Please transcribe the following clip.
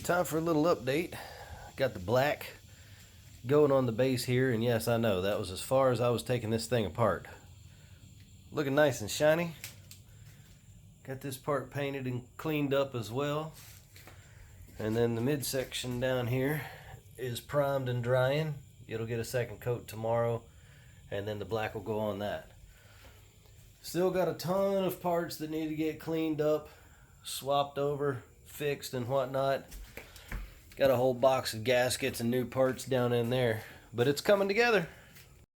Time for a little update. Got the black going on the base here, and yes, I know that was as far as I was taking this thing apart. Looking nice and shiny. Got this part painted and cleaned up as well. And then the midsection down here is primed and drying. It'll get a second coat tomorrow, and then the black will go on that. Still got a ton of parts that need to get cleaned up, swapped over, fixed and whatnot. Got a whole box of gaskets and new parts down in there, but it's coming together.